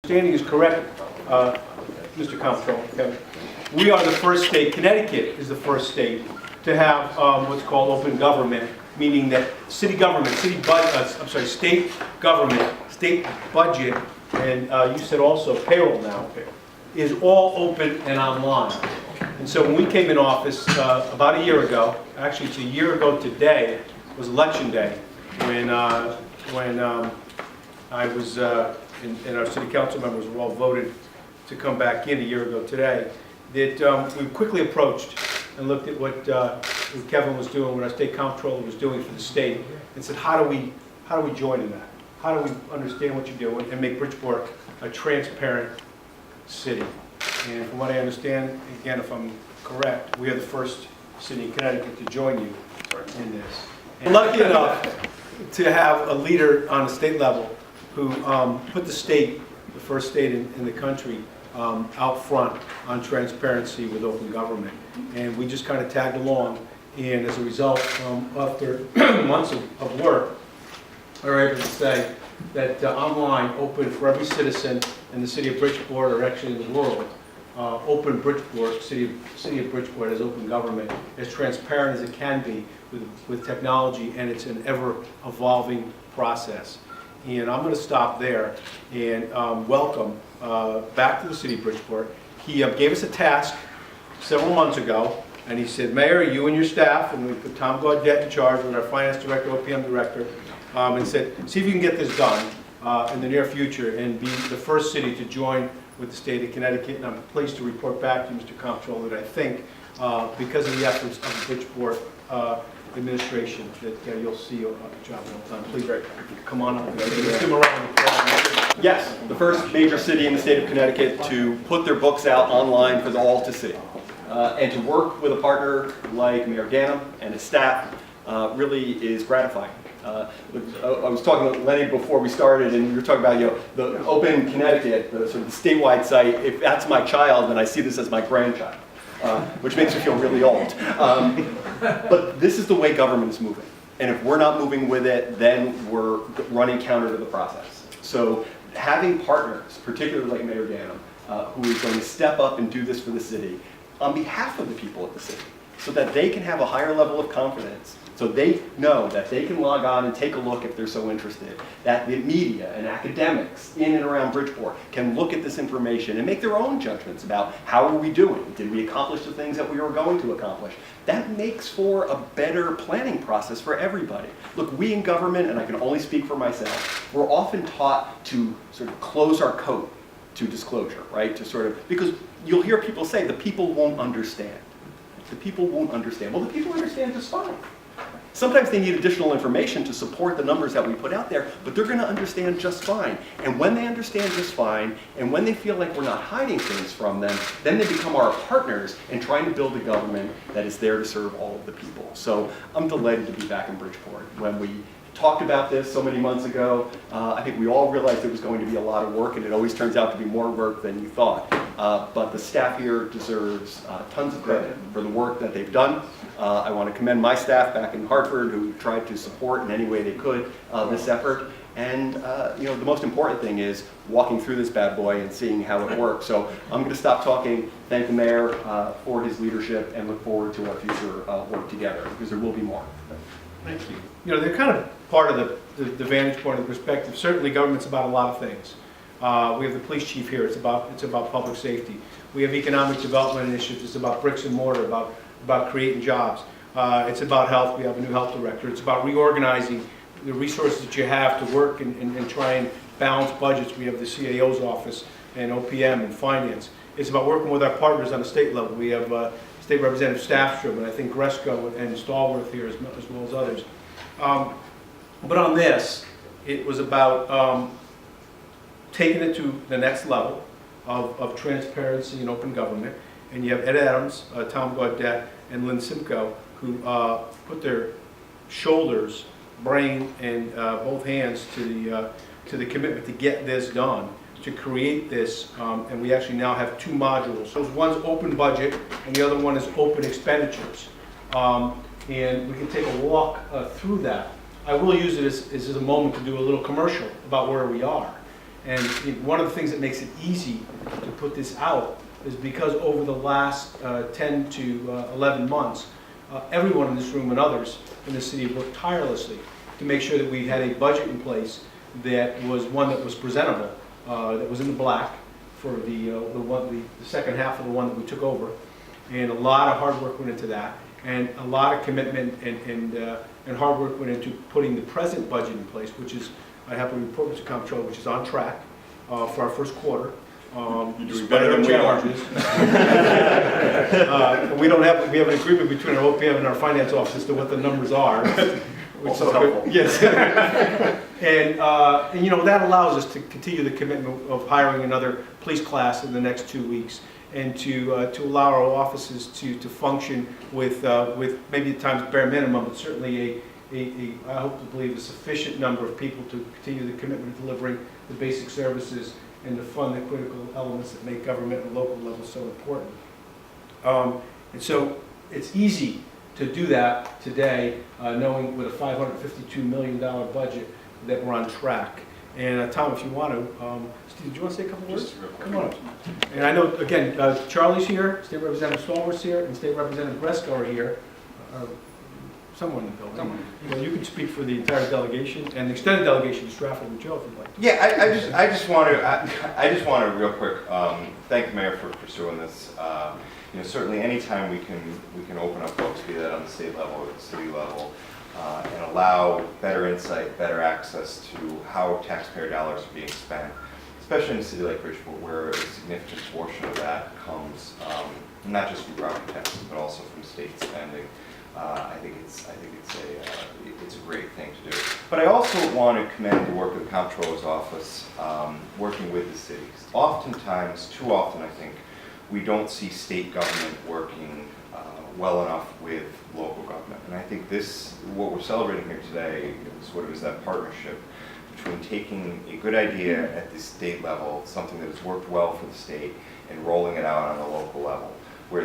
Understanding is correct, Mr. Comptroller. Okay. We are the first state, Connecticut is the first state to have what's called open government, meaning that state government, state budget, and you said also payroll now, is all open and online. And so when we came in office about a year ago, actually it's a year ago today, was election day, when I was, and our city council members were all voted to come back in a year ago today, that we quickly approached and looked at what Kevin was doing, what our state comptroller was doing for the state, and said, how do we join in that? How do we understand what you're doing and make Bridgeport a transparent city? And from what I understand, again, if I'm correct, we are the first city in Connecticut to join you in this. And lucky enough to have a leader on the state level who put the state, the first state in the country, out front on transparency with open government. And we just kind of tagged along, and as a result, after months of work, we were able to say that online, open for every citizen in the city of Bridgeport, or actually in the world, open Bridgeport, city of Bridgeport as open government, as transparent as it can be with technology, and it's an ever-evolving process. And I'm going to stop there and welcome back to the city of Bridgeport. He gave us a task several months ago, and he said, Mayor, you and your staff, and we put Tom Gaudette in charge with our finance director, OPM director, and said, see if you can get this done in the near future and be the first city to join with the state of Connecticut. And I'm pleased to report back to you, Mr. Comptroller, that I think because of the efforts of the Bridgeport administration that you'll see a job well done. Please come on up. Let's give them a round of applause. Yes, the first major city in the state of Connecticut to put their books out online for all to see. And to work with a partner like Mayor Ganim and his staff really is gratifying. I was talking to Lenny before we started, and we were talking about the Open Connecticut, the sort of the statewide site. If that's my child, then I see this as my grandchild, which makes me feel really old. But this is the way government is moving. And if we're not moving with it, then we're running counter to the process. So having partners, particularly like Mayor Ganim, who is going to step up and do this for the city on behalf of the people of the city, so that they can have a higher level of confidence, so they know that they can log on and take a look if they're so interested, that the media and academics in and around Bridgeport can look at this information and make their own judgments about how are we doing? Did we accomplish the things that we were going to accomplish? That makes for a better planning process for everybody. Look, we in government, and I can only speak for myself, we're often taught to sort of close our coat to disclosure, right? To sort of, because you'll hear people say the people won't understand. The people won't understand. Well, the people understand just fine. Sometimes they need additional information to support the numbers that we put out there, but they're going to understand just fine. And when they understand just fine, and when they feel like we're not hiding things from them, then they become our partners in trying to build a government that is there to serve all of the people. So I'm delighted to be back in Bridgeport. When we talked about this so many months ago, I think we all realized it was going to be a lot of work, and it always turns out to be more work than you thought. But the staff here deserves tons of credit for the work that they've done. I want to commend my staff back in Hartford who tried to support in any way they could this effort. And the most important thing is walking through this bad boy and seeing how it works. So I'm going to stop talking, thank the mayor for his leadership, and look forward to our future work together, because there will be more. Thank you. They're kind of part of the vantage point of the perspective. Certainly government's about a lot of things. We have the police chief here, it's about public safety. We have economic development initiatives, it's about bricks and mortar, about creating jobs. It's about health, we have a new health director. It's about reorganizing the resources that you have to work and try and balance budgets. We have the CAO's office and OPM and finance. It's about working with our partners on the state level. We have State Representative Staffstrom, and I think Gresco and Stallworth here as well as others. But on this, it was about taking it to the next level of transparency and open government. And you have Ed Adams, Tom Gaudette, and Lynn Simcoe, who put their shoulders, brain, and both hands to the commitment to get this done, to create this. And we actually now have two modules. So one's open budget, and the other one is open expenditures. And we can take a walk through that. I will use it as a moment to do a little commercial about where we are. And one of the things that makes it easy to put this out is because over the last 10 to 11 months, everyone in this room and others in the city have worked tirelessly to make sure that we had a budget in place that was one that was presentable, that was in the black for the second half of the one that we took over. And a lot of hard work went into that, and a lot of commitment and hard work went into putting the present budget in place, which is, I have to report to Comptroller, which is on track for our first quarter. You're doing better than we are. We have an agreement between our OPM and our finance office as to what the numbers are. Which is helpful. Yes. And you know, that allows us to continue the commitment of hiring another police class in the next 2 weeks, and to allow our offices to function with maybe at times bare minimum, but certainly I hope to believe a sufficient number of people to continue the commitment of delivering the basic services and to fund the critical elements that make government at the local level so important. And so it's easy to do that today, knowing with a $552 million budget that we're on track. And Tom, if you want to, Steve, do you want to say a couple words? Come on up. And I know, again, Charlie's here, State Representative Stallworth's here, and State Representative Bresco are here. Someone in the building. You know, you can speak for the entire delegation and the extended delegation to Stratford and Joe if you'd like to. Yeah, I just want to real quick thank the mayor for pursuing this. You know, certainly anytime we can open up books, be that on the state level or the city level, and allow better insight, better access to how taxpayer dollars are being spent, especially in a city like Bridgeport, where a significant portion of that comes not just from property taxes, but also from state spending. I think it's a great thing to do. But I also want to commend the work of the Comptroller's office, working with the cities. Oftentimes, too often, I think, we don't see state government working well enough with local government. And I think what we're celebrating here today is that partnership between taking a good idea at the state level, something that has worked well for the state, and rolling it out on a local level, where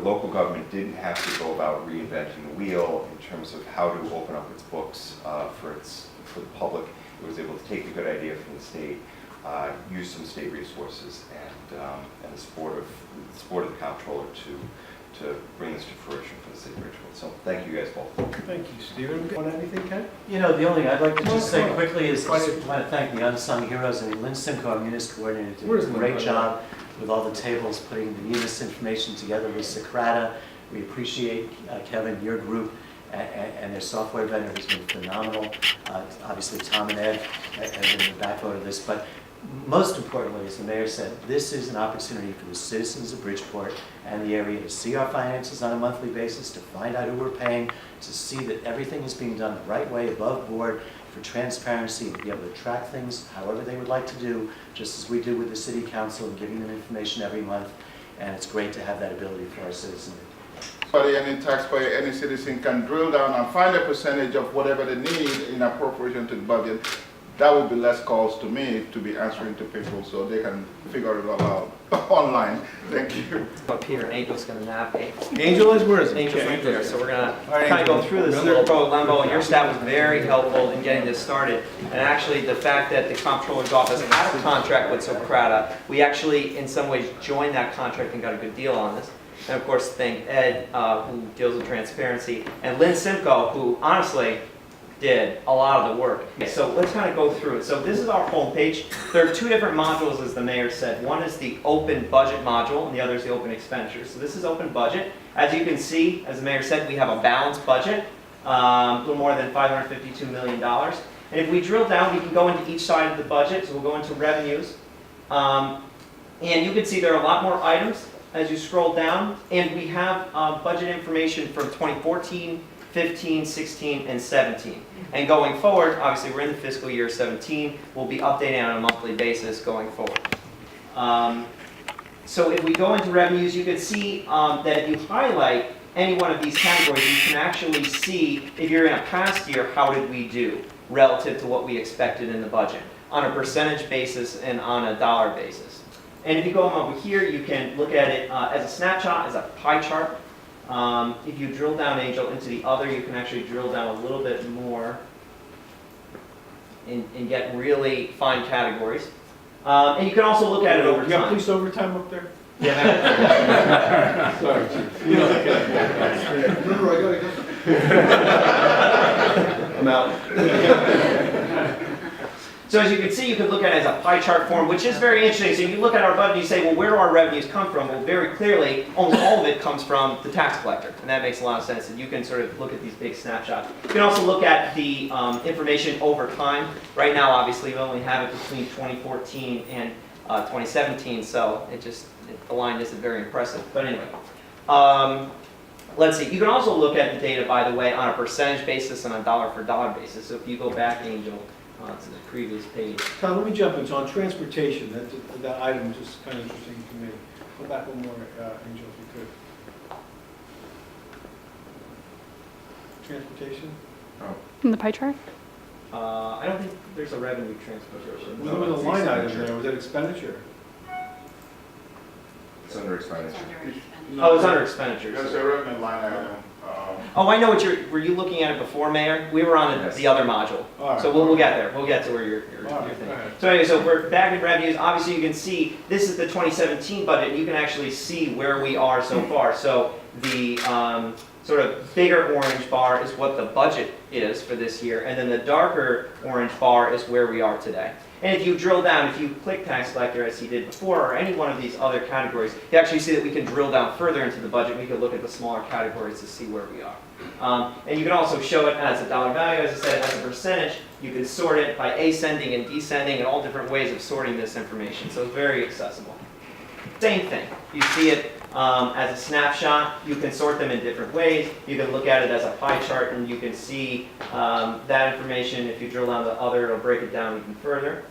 local government didn't have to go about reinventing the wheel in terms of how to open up its books for the public. It was able to take a good idea from the state, use some state resources, and the support of the Comptroller to bring this to fruition for the city of Bridgeport. So thank you guys both. Thank you, Stephen. Want anything, Ken? You know, the only thing I'd like to just say quickly is I want to thank the unsung heroes. I mean, Lynn Simcoe, our Munis coordinator, did a great job with all the tables, putting the Munis information together with Socrata. We appreciate, Kevin, your group, and their software vendor has been phenomenal. Obviously, Tom and Ed have been the backbone of this, but most importantly, as the mayor said, this is an opportunity for the citizens of Bridgeport and the area to see our finances on a monthly basis, to find out who we're paying, to see that everything is being done the right way, above board, for transparency, to be able to track things however they would like to do, just as we do with the city council, and giving them information every month. And it's great to have that ability for our citizens. Any taxpayer, any citizen can drill down and find a percentage of whatever they need in appropriation to the budget. That would be less calls to me to be answering to people, so they can figure it all out online. Thank you. Up here, Angel's gonna navigate. Angel is, where is it? Angel's right there, so we're gonna right, kind of go Angel. through this a little bit. Lembo, and your staff was very helpful in getting this started. And actually, the fact that the Comptroller's office had a contract with Socrata, we actually, in some ways, joined that contract and got a good deal on this. And of course, thank Ed, who deals with transparency, and Lynn Simcoe, who honestly did a lot of the work. So let's kind of go through it. So this is our homepage. There are two different modules, as the mayor said. One is the open budget module, and the other is the open expenditures. So this is open budget. As you can see, as the mayor said, we have a balanced budget, a little more than $552 million. And if we drill down, we can go into each side of the budget. So we'll go into revenues. And you can see there are a lot more items as you scroll down. And we have budget information from 2014, 15, 16, and 17. And going forward, obviously we're in the fiscal year 17, we'll be updating on a monthly basis going forward. So if we go into revenues, you can see that if you highlight any one of these categories, you can actually see, if you're in a past year, how did we do relative to what we expected in the budget on a percentage basis and on a dollar basis. And if you go over here, you can look at it as a snapshot, as a pie chart. If you drill down, Angel, into the other, you can actually drill down a little bit more and get really fine categories. And you can also look at it over You got time. police overtime up there? Sorry, Chief. Remember, I gotta go. I'm out. So as you can see, you can look at it as a pie chart form, which is very interesting. So you look at our budget and you say, well, where do our revenues come from? Well, very clearly, almost all of it comes from the tax collector. And that makes a lot of sense. And you can sort of look at these big snapshots. You can also look at the information over time. Right now, obviously, we only have it between 2014 and 2017. So the line isn't very impressive. But anyway. Let's see. You can also look at the data, by the way, on a percentage basis and a dollar for dollar basis. So if you go back, Angel, to the previous page. Tom, let me jump in. So on transportation, that item is just kind of interesting to me. Go back one more, Angel, if you could. Transportation? In the pie chart? I don't think there's a revenue transportation. There was a line item there. Was that expenditure? It's under expenditure. Oh, it's under expenditures. There's a revenue line item. Oh, I know were you looking at it before, Mayor? We were on Yes. the other module. All right. So we'll get there. We'll get to where you're All right, thinking. go ahead. So anyway, so we're back in revenues. Obviously, you can see this is the 2017 budget. And you can actually see where we are so far. So the sort of bigger orange bar is what the budget is for this year. And then the darker orange bar is where we are today. And if you drill down, if you click tax collector as he did before, or any one of these other categories, you actually see that we can drill down further into the budget. We can look at the smaller categories to see where we are. And you can also show it as a dollar value, as I said, as a percentage. You can sort it by ascending and descending and all different ways of sorting this information. So it's very accessible. Same thing. You see it as a snapshot. You can sort them in different ways. You can look at it as a pie chart, and you can see that information. If you drill down to other, it'll break it down even further.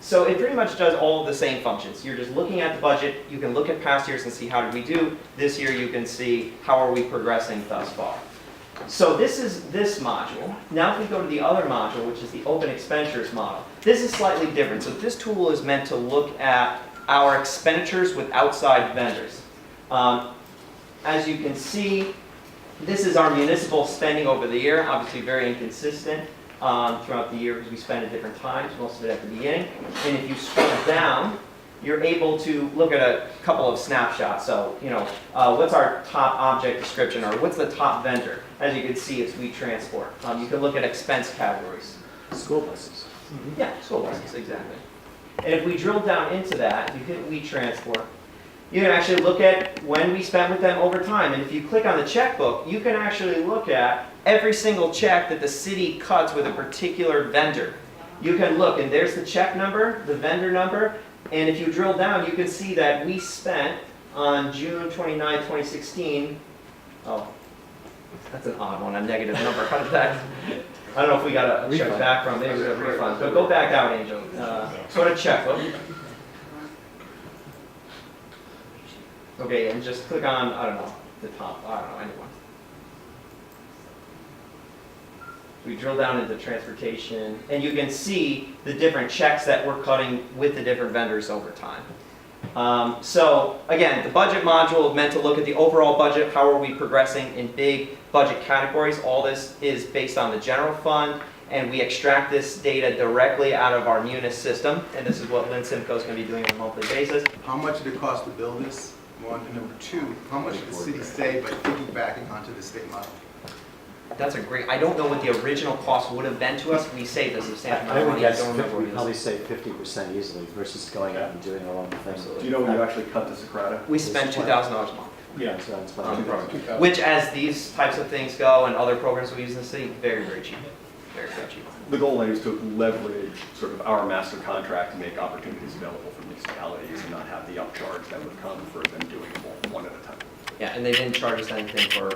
So it pretty much does all of the same functions. You're just looking at the budget. You can look at past years and see how did we do. This year you can see how are we progressing thus far. So this is this module. Now if we go to the other module, which is the open expenditures model, this is slightly different. So this tool is meant to look at our expenditures with outside vendors. As you can see, this is our municipal spending over the year, obviously very inconsistent throughout the year because we spend at different times, most of it at the beginning. And if you scroll down, you're able to look at a couple of snapshots. So, what's our top object description, or what's the top vendor? As you can see, it's We Transport. You can look at expense categories. School buses. Yeah, school buses, exactly. And if we drill down into that, you hit We Transport, you can actually look at when we spent with them over time. And if you click on the checkbook, you can actually look at every single check that the city cuts with a particular vendor. You can look, and there's the check number, the vendor number, and if you drill down, you can see that we spent on June 29, 2016, oh, that's an odd one, a negative number. How did that? I don't know if we got a check back from, maybe it was a refund. But go back out, Angel. Sort of checkbook. Okay, and just click on, I don't know, the top, I don't know, anyone. We drill down into transportation, and you can see the different checks that we're cutting with the different vendors over time. So again, the budget module is meant to look at the overall budget, how are we progressing in big budget categories. All this is based on the general fund, and we extract this data directly out of our Munis system, and this is what Lynn Simcoe is going to be doing on a monthly basis. How much did it cost to build this? One. And number two, how much did the city save by piggybacking onto the state model? That's a great, I don't know what the original cost would have been to us. We saved a substantial amount I of would money. I guess don't remember what we it probably is. save 50% easily versus going out and doing our own thing. Do you know when you actually cut the Socrata? We spent $2,000 a month. Yeah. So it's Um, about- Which, as these types of things go and other programs we use in the city, very, very cheap. Very, very cheap. The goal is to leverage sort of our master contract to make opportunities available for municipalities and not have the upcharge that would come for them doing them all one at a time. Yeah, and they didn't charge us anything for,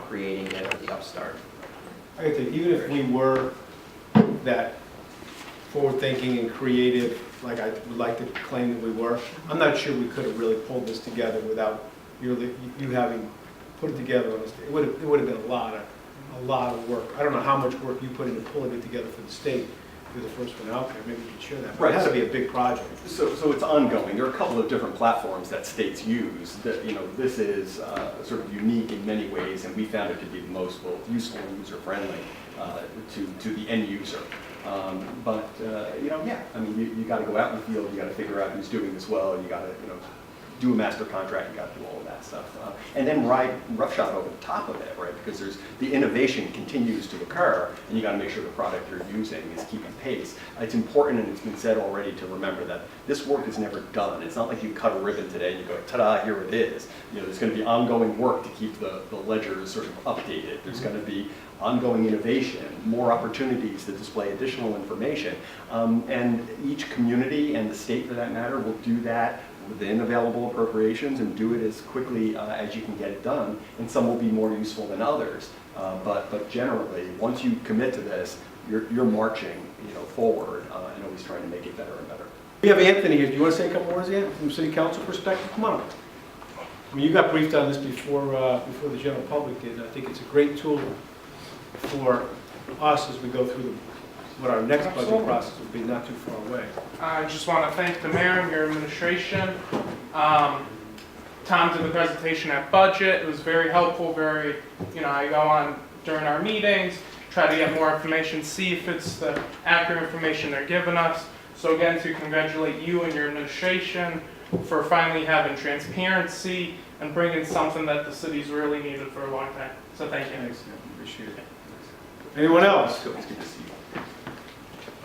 creating it or the upstart. I think even if we were that forward-thinking and creative, like I would like to claim that we were, I'm not sure we could have really pulled this together without you having put it together. It would have been a lot of work. I don't know how much work you put into pulling it together for the state. You're the first one out there. Maybe you could share that. But Right. It has to be a big project. So it's ongoing. There are a couple of different platforms that states use. That this is sort of unique in many ways, and we found it to be the most both useful and user-friendly. to the end user. But yeah, I mean, you got to go out in the field, you got to figure out who's doing this well, you got to do a master contract, you got to do all of that stuff, and then ride roughshod over the top of it, right? Because the innovation continues to occur, and you got to make sure the product you're using is keeping pace. It's important, and it's been said already, to remember that this work is never done. It's not like you cut a ribbon today and you go, ta-da, here it is. There's going to be ongoing work to keep the ledgers sort of updated. There's going to be ongoing innovation, more opportunities to display additional information, and each community and the state, for that matter, will do that within available appropriations and do it as quickly as you can get it done, and some will be more useful than others. But generally, once you commit to this, you're marching forward and always trying to make it better and better. We have Anthony here. Do you want to say a couple words, Anthony, from city council perspective? Come on up. I mean, you got briefed on this before the general public did. I think it's a great tool for us as we go through what our next budget process will be, not too far away. I just want to thank the mayor and your administration. Tom did the presentation at budget. It was very helpful, I go on during our meetings, try to get more information, see if it's the accurate information they're giving us. So again, to congratulate you and your administration for finally having transparency and bringing something that the city's really needed for a long time. So thank you. Thanks, appreciate it. Anyone else? It's good to see you.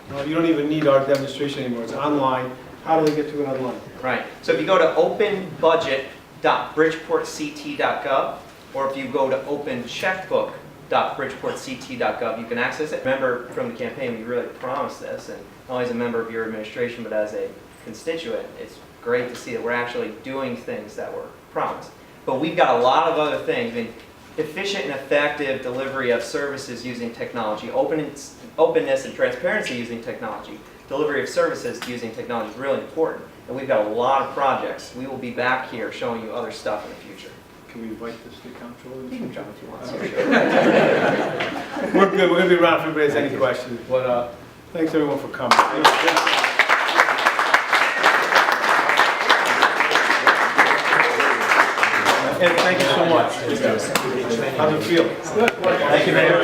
No, you don't even need our demonstration anymore. It's online. How do they get to it online? Right. So if you go to openbudget.bridgeportct.gov, or if you go to opencheckbook.bridgeportct.gov, you can access it. Remember, from the campaign, we really promised this, and not only as a member of your administration, but as a constituent, it's great to see that we're actually doing things that were promised. But we've got a lot of other things. I mean, efficient and effective delivery of services using technology, openness and transparency using technology, delivery of services using technology is really important. And we've got a lot of projects. We will be back here showing you other stuff in the future. Can we invite the state comptroller? You can jump if you want. We're good. We're going to be around if anybody has any questions. But thanks everyone for coming. And thank you so much. How's it feel? Good. Thank you, Mayor.